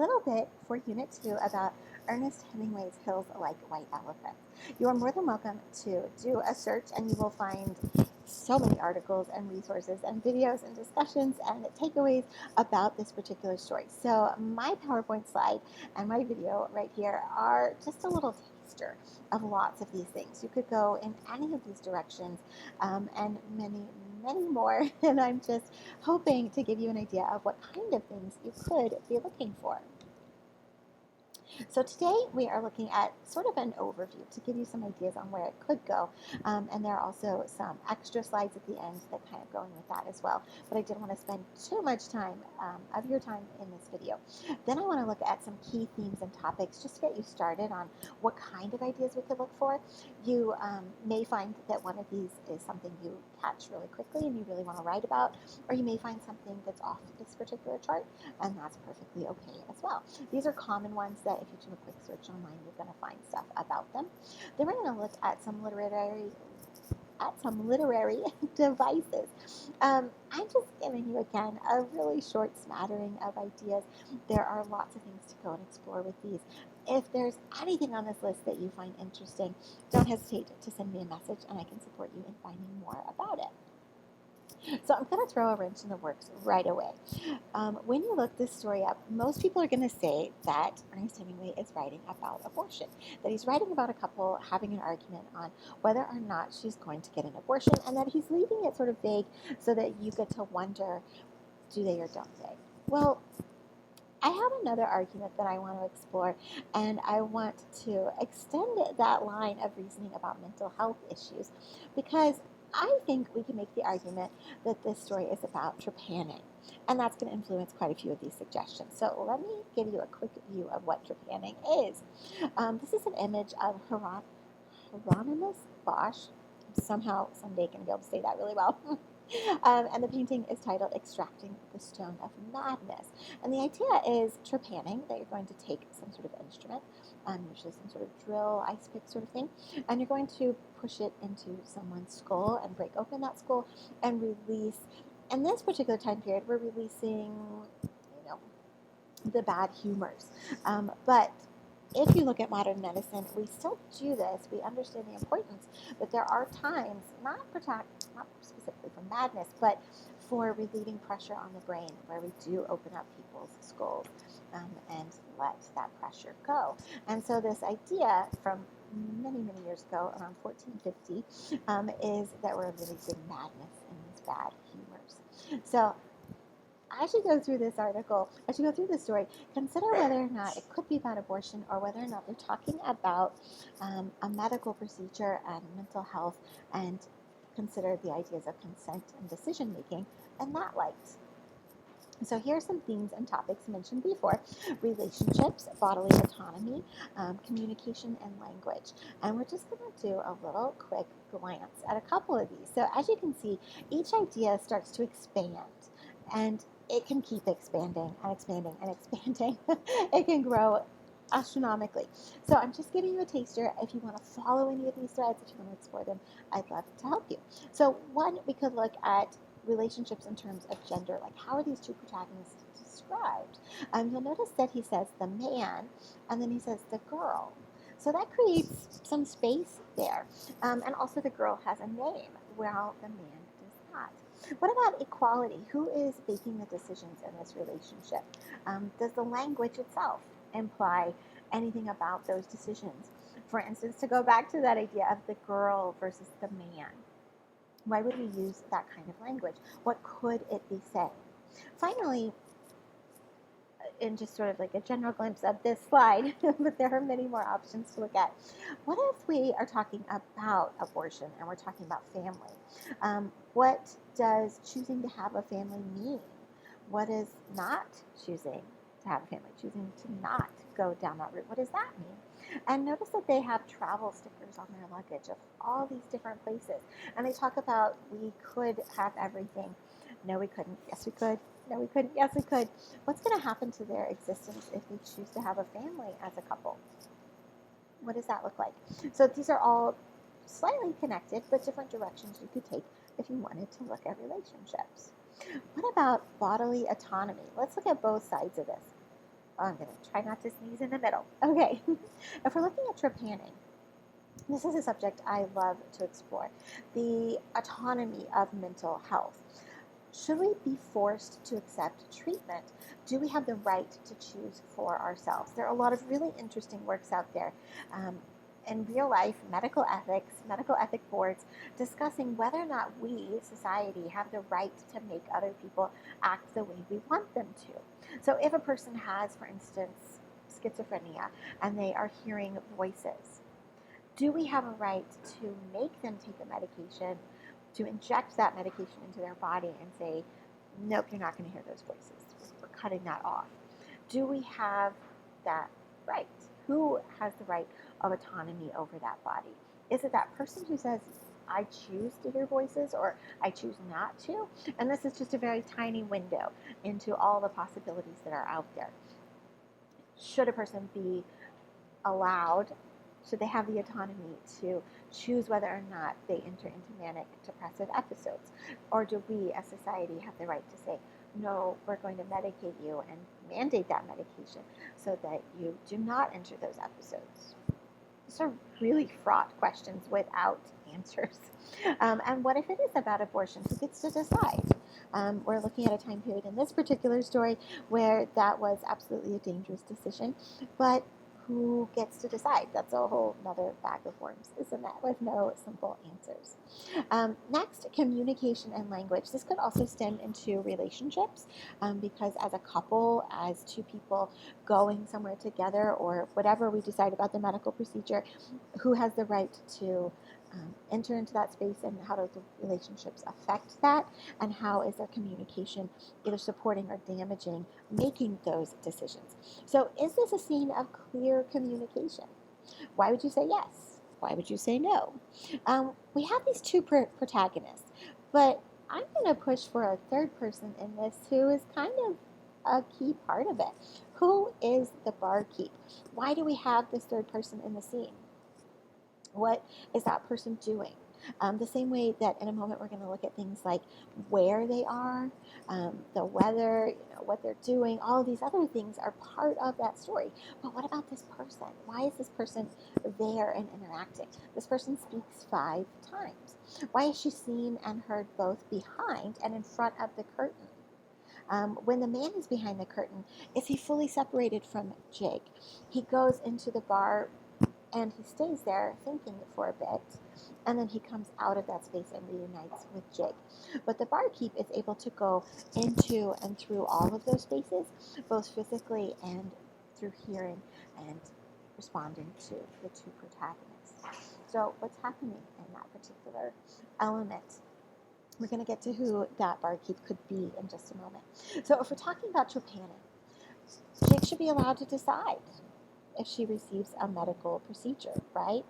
Little bit for Unit 2 about Ernest Hemingway's Hills Like White Elephants. You are more than welcome to do a search and you will find so many articles and resources and videos and discussions and takeaways about this particular story. So my PowerPoint slide and my video right here are just a little taster of lots of these things. You could go in any of these directions and many more. And I'm just hoping to give you an idea of what kind of things you could be looking for. So today we are looking at sort of an overview to give you some ideas on where it could go. And there are also some extra slides at the end that kind of go in with that as well. But I didn't want to spend too much time of your time in this video. Then I want to look at some key themes and topics just to get you started on what kind of ideas we could look for. You may find that one of these is something you catch really quickly and you really want to write about, or you may find something that's off this particular chart, and that's perfectly okay as well. These are common ones that if you do a quick search online, you're going to find stuff about them. Then we're going to look at some literary devices. I'm just giving you, again, a really short smattering of ideas. There are lots of things to go and explore with these. If there's anything on this list that you find interesting, don't hesitate to send me a message and I can support you in finding more about it. So I'm going to throw a wrench in the works right away. When you look this story up, most people are going to say that Ernest Hemingway is writing about abortion, that he's writing about a couple having an argument on whether or not she's going to get an abortion, and that he's leaving it sort of vague so that you get to wonder, do they or don't they? Well, I have another argument that I want to explore, and I want to extend that line of reasoning about mental health issues because I think we can make the argument that this story is about trepanning, and that's going to influence quite a few of these suggestions. So let me give you a quick view of what trepanning is. This is an image of Hieronymus Bosch. Somehow, someday, going to be able to say that really well. And the painting is titled Extracting the Stone of Madness. And the idea is trepanning, that you're going to take some sort of instrument, usually some sort of drill, ice pick sort of thing, and you're going to push it into someone's skull and break open that skull and release. In this particular time period, we're releasing, the bad humors. But if you look at modern medicine, we still do this. We understand the importance, but there are times, not specifically for madness, but for relieving pressure on the brain, where we do open up people's skulls and let that pressure go. And so this idea from many years ago, around 1450, is that we're releasing madness in these bad humors. So as you go through this article, as you go through this story, consider whether or not it could be about abortion or whether or not they're talking about a medical procedure and mental health, and consider the ideas of consent and decision making in that light. So here are some themes and topics mentioned before: relationships, bodily autonomy, communication, and language. And we're just going to do a little quick glance at a couple of these. So as you can see, each idea starts to expand, and it can keep expanding and expanding and expanding. It can grow astronomically. So I'm just giving you a taster. If you want to follow any of these threads, if you want to explore them, I'd love to help you. So one, we could look at relationships in terms of gender, like how are these two protagonists described? You'll notice that he says the man, and then he says the girl. So that creates some space there. And also the girl has a name, while the man does not. What about equality? Who is making the decisions in this relationship? Does the language itself imply anything about those decisions? For instance, to go back to that idea of the girl versus the man, why would we use that kind of language? What could it be saying? Finally, in just sort of like a general glimpse of this slide, but there are many more options to look at. What if we are talking about abortion and we're talking about family? What does choosing to have a family mean? What is not choosing to have a family, choosing to not go down that route? What does that mean? And notice that they have travel stickers on their luggage of all these different places. And they talk about we could have everything. No, we couldn't. Yes, we could. No, we couldn't. Yes, we could. What's going to happen to their existence if they choose to have a family as a couple? What does that look like? So these are all slightly connected, but different directions you could take if you wanted to look at relationships. What about bodily autonomy? Let's look at both sides of this. I'm going to try not to sneeze in the middle. Okay. If we're looking at trepanning, this is a subject I love to explore. The autonomy of mental health. Should we be forced to accept treatment? Do we have the right to choose for ourselves? There are a lot of really interesting works out there. In real life, medical ethics, medical ethic boards discussing whether or not we, society, have the right to make other people act the way we want them to. So if a person has, for instance, schizophrenia and they are hearing voices, do we have a right to make them take a medication, to inject that medication into their body and say, nope, you're not going to hear those voices. We're cutting that off. Do we have that right? Who has the right of autonomy over that body? Is it that person who says, I choose to hear voices or I choose not to? And this is just a very tiny window into all the possibilities that are out there. Should a person be allowed, should they have the autonomy to choose whether or not they enter into manic depressive episodes? Or do we as society have the right to say, no, we're going to medicate you and mandate that medication so that you do not enter those episodes? These are really fraught questions without answers. And what if it is about abortion? Who gets to decide? We're looking at a time period in this particular story where that was absolutely a dangerous decision, but who gets to decide? That's a whole other bag of worms, isn't it? With no simple answers. Next, communication and language. This could also stem into relationships because as a couple, as two people going somewhere together or whatever we decide about the medical procedure, who has the right to enter into that space and how do the relationships affect that, and how is their communication either supporting or damaging making those decisions. So is this a scene of clear communication? Why would you say yes? Why would you say no? We have these two protagonists, but I'm going to push for a third person in this who is kind of a key part of it. Who is the barkeep? Why do we have this third person in the scene? What is that person doing? The same way that in a moment we're going to look at things like where they are, the weather, what they're doing, all of these other things are part of that story. But what about this person? Why is this person there and interacting? This person speaks 5 times. Why is she seen and heard both behind and in front of the curtain? When the man is behind the curtain, is he fully separated from Jake? He goes into the bar and he stays there thinking for a bit, and then he comes out of that space and reunites with Jake. But the barkeep is able to go into and through all of those spaces, both physically and through hearing and responding to the two protagonists. So what's happening in that particular element? We're going to get to who that barkeep could be in just a moment. So if we're talking about trepanning, Jake should be allowed to decide if she receives a medical procedure, right?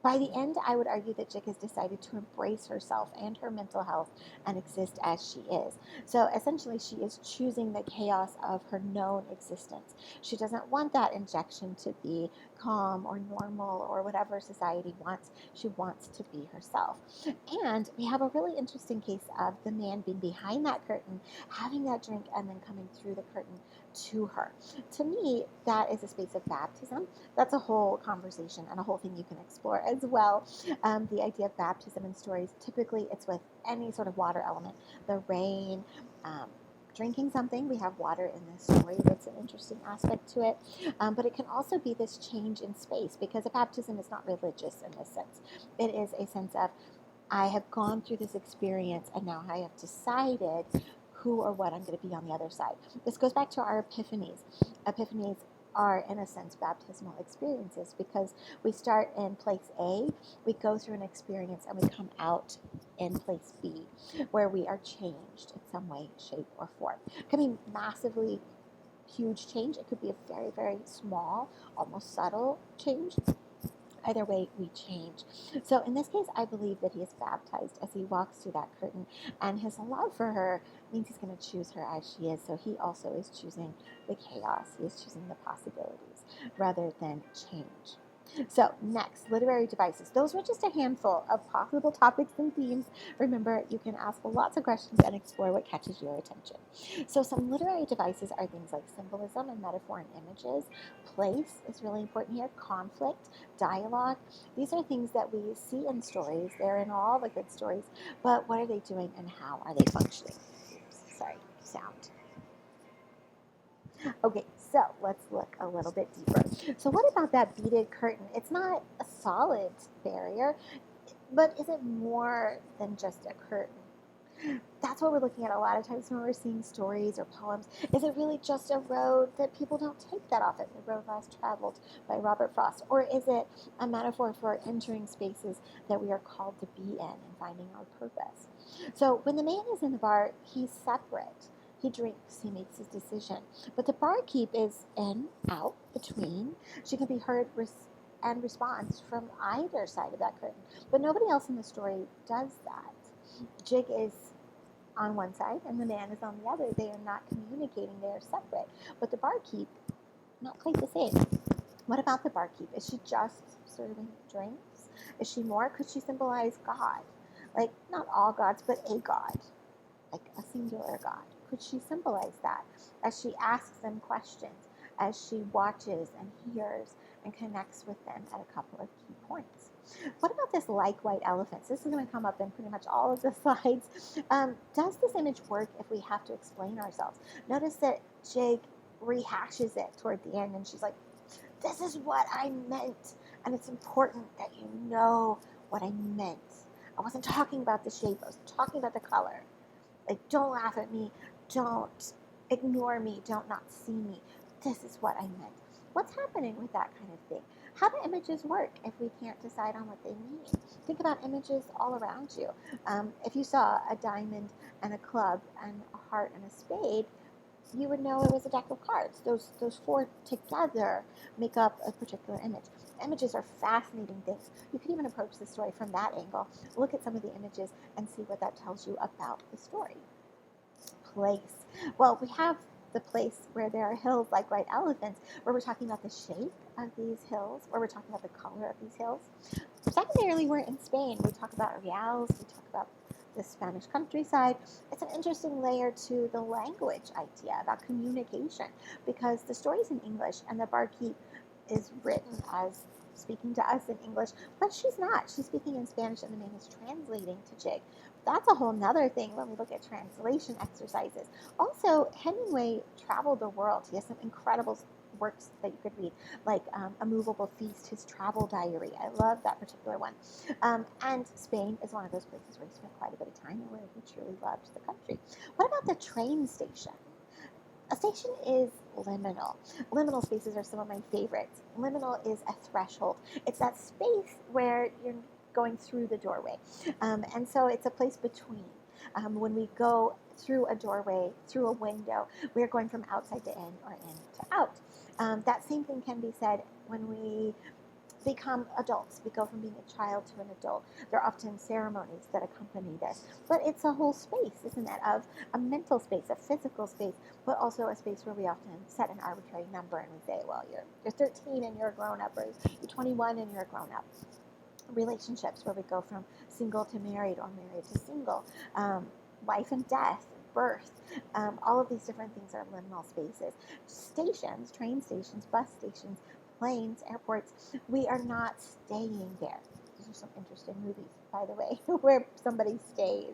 By the end, I would argue that Jik has decided to embrace herself and her mental health and exist as she is. So essentially, she is choosing the chaos of her known existence. She doesn't want that injection to be calm or normal or whatever society wants. She wants to be herself. And we have a really interesting case of the man being behind that curtain, having that drink, and then coming through the curtain to her. To me, that is a space of baptism. That's a whole conversation and a whole thing you can explore as well. The idea of baptism in stories, typically it's with any sort of water element. The rain, drinking something. We have water in this story. That's an interesting aspect to it. But it can also be this change in space because a baptism is not religious in this sense. It is a sense of, I have gone through this experience and now I have decided who or what I'm going to be on the other side. This goes back to our epiphanies. Epiphanies are, in a sense, baptismal experiences because we start in place A, we go through an experience, and we come out in place B, where we are changed in some way, shape, or form. It can be massively huge change. It could be a very, very small, almost subtle change. Either way, we change. So in this case, I believe that he is baptized as he walks through that curtain, and his love for her means he's going to choose her as she is. So he also is choosing the chaos. He is choosing the possibilities rather than change. So next, literary devices. Those were just a handful of possible topics and themes. Remember, you can ask lots of questions and explore what catches your attention. So some literary devices are things like symbolism and metaphor and images. Place is really important here. Conflict, dialogue. These are things that we see in stories. They're in all the good stories. But what are they doing and how are they functioning? Oops, sorry, sound. Okay, so let's look a little bit deeper. So what about that beaded curtain? It's not a solid barrier, but is it more than just a curtain? That's what we're looking at a lot of times when we're seeing stories or poems. Is it really just a road that people don't take that often? The Road Less Traveled by Robert Frost. Or is it a metaphor for entering spaces that we are called to be in and finding our purpose? So when the man is in the bar, he's separate. He drinks, he makes his decision. But the barkeep is in, out, between. She can be heard and responds from either side of that curtain. But nobody else in the story does that. Jig is on one side and the man is on the other. They are not communicating, they are separate. But the barkeep, not quite the same. What about the barkeep? Is she just serving drinks? Is she more? Could she symbolize God? Like, not all gods, but a God, like a singular God. Could she symbolize that as she asks them questions, as she watches and hears and connects with them at a couple of key points? What about this like white elephants? This is going to come up in pretty much all of the slides. Does this image work if we have to explain ourselves? Notice that Jig rehashes it toward the end, and she's like, this is what I meant, and it's important that you know what I meant. I wasn't talking about the shape, I was talking about the color. Like, don't laugh at me, don't ignore me, don't not see me. This is what I meant. What's happening with that kind of thing? How do images work if we can't decide on what they mean? Think about images all around you. If you saw a diamond and a club and a heart and a spade, you would know it was a deck of cards. Those four together make up a particular image. Images are fascinating things. You can even approach the story from that angle. Look at some of the images and see what that tells you about the story. Place. Well, we have the place where there are hills like white elephants, where we're talking about the shape of these hills, where we're talking about the color of these hills. Secondarily, we're in Spain. We talk about reals, we talk about the Spanish countryside. It's an interesting layer to the language idea about communication, because the story's in English and the barkeep is written as speaking to us in English, but she's not. She's speaking in Spanish and the man is translating to Jig. That's a whole nother thing when we look at translation exercises. Also, Hemingway traveled the world. He has some incredible works that you could read, like A Movable Feast, his travel diary. I love that particular one. And Spain is one of those places where he spent quite a bit of time and where he truly loved the country. What about the train station? A station is liminal. Liminal spaces are some of my favorites. Liminal is a threshold. It's that space where you're going through the doorway. And so it's a place between. When we go through a doorway, through a window, we're going from outside to in or in to out. That same thing can be said when we become adults. We go from being a child to an adult. There are often ceremonies that accompany this. But it's a whole space, isn't it, of a mental space, a physical space, but also a space where we often set an arbitrary number and we say, well, you're 13 and you're a grown-up, or you're 21 and you're a grown-up. Relationships where we go from single to married or married to single. Life and death, birth, all of these different things are liminal spaces. Stations, train stations, bus stations, planes, airports, we are not staying there. These are some interesting movies, by the way, where somebody stays,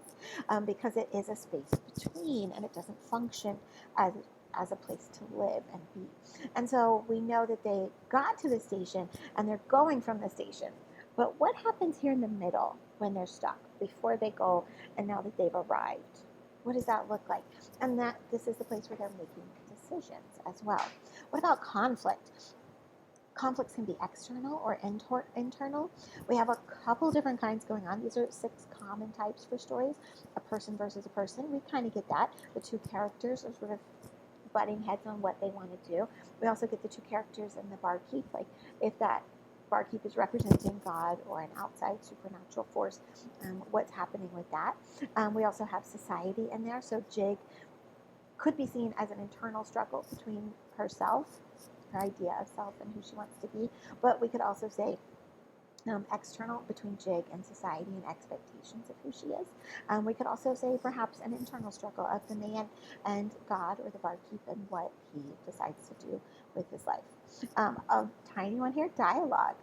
because it is a space between and it doesn't function as a place to live and be. And so we know that they got to the station and they're going from the station. But what happens here in the middle when they're stuck before they go and now that they've arrived? What does that look like? And that this is the place where they're making decisions as well. What about conflict? Conflicts can be external or internal. We have a couple different kinds going on. These are 6 common types for stories. A person versus a person. We kind of get that. The 2 characters are sort of butting heads on what they want to do. We also get the 2 characters in the barkeep. Like if that barkeep is representing God or an outside supernatural force, what's happening with that. We also have society in there. So Jig could be seen as an internal struggle between herself her idea of self and who she wants to be. But we could also say external, between Jig and society and expectations of who she is. We could also say perhaps an internal struggle of the man and God, or the barkeep, and what he decides to do with his life. A tiny one here, dialogue.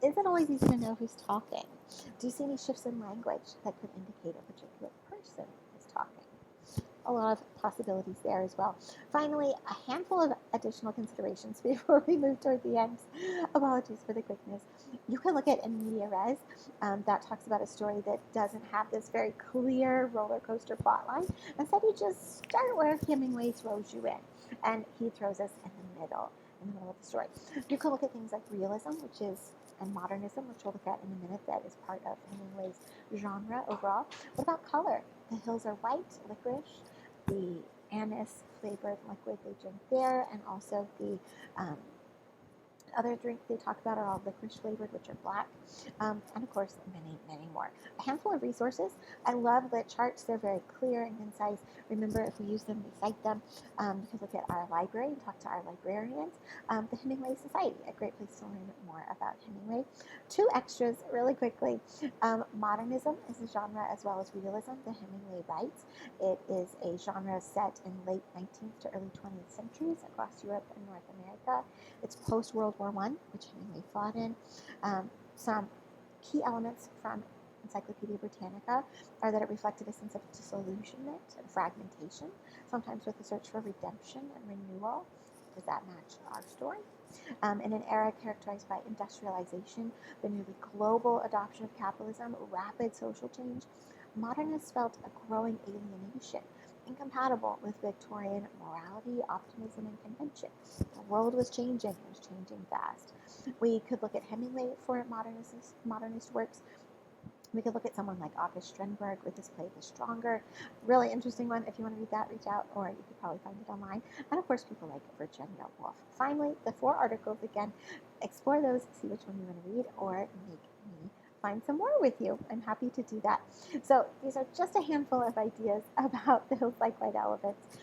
Is it always easy to know who's talking? Do you see any shifts in language that could indicate a particular person is talking? A lot of possibilities there as well. Finally, a handful of additional considerations before we move toward the end. Apologies for the quickness. You can look at in media res. That talks about a story that doesn't have this very clear roller coaster plot line. Instead, you just start where Hemingway throws you in, and he throws us in the middle of the story. You can look at things like realism, which is and modernism, which we'll look at in a minute, that is part of Hemingway's genre overall. What about color? The hills are white, licorice, the anise flavored liquid they drink there, and also the other drink they talk about are all licorice flavored, which are black, and of course many more. A handful of resources. I love lit charts. They're very clear and concise. Remember, if we use them, we cite them. You can look at our library and talk to our librarians. The Hemingway Society, a great place to learn more about Hemingway. Two extras really quickly. Modernism is a genre as well as realism that Hemingway writes. It is a genre set in late 19th to early 20th centuries across Europe and North America. It's post-World War I, which Hemingway fought in. Some key elements from Encyclopedia Britannica are that it reflected a sense of disillusionment and fragmentation, sometimes with a search for redemption and renewal. Does that match our story? In an era characterized by industrialization, the nearly global adoption of capitalism, rapid social change, modernists felt a growing alienation, incompatible with Victorian morality, optimism, and convention. The world was changing, it was changing fast. We could look at Hemingway for modernist works. We could look at someone like August Strindberg with his play The Stronger. Really interesting one. If you want to read that, reach out, or you could probably find it online. And of course, people like Virginia Woolf. Finally, the 4 articles again. Explore those, see which one you want to read, or make me find some more with you. I'm happy to do that. So these are just a handful of ideas about the Hills Like White Elephants.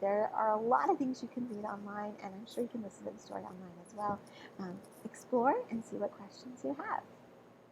There are a lot of things you can read online, and I'm sure you can listen to the story online as well. Explore and see what questions you have.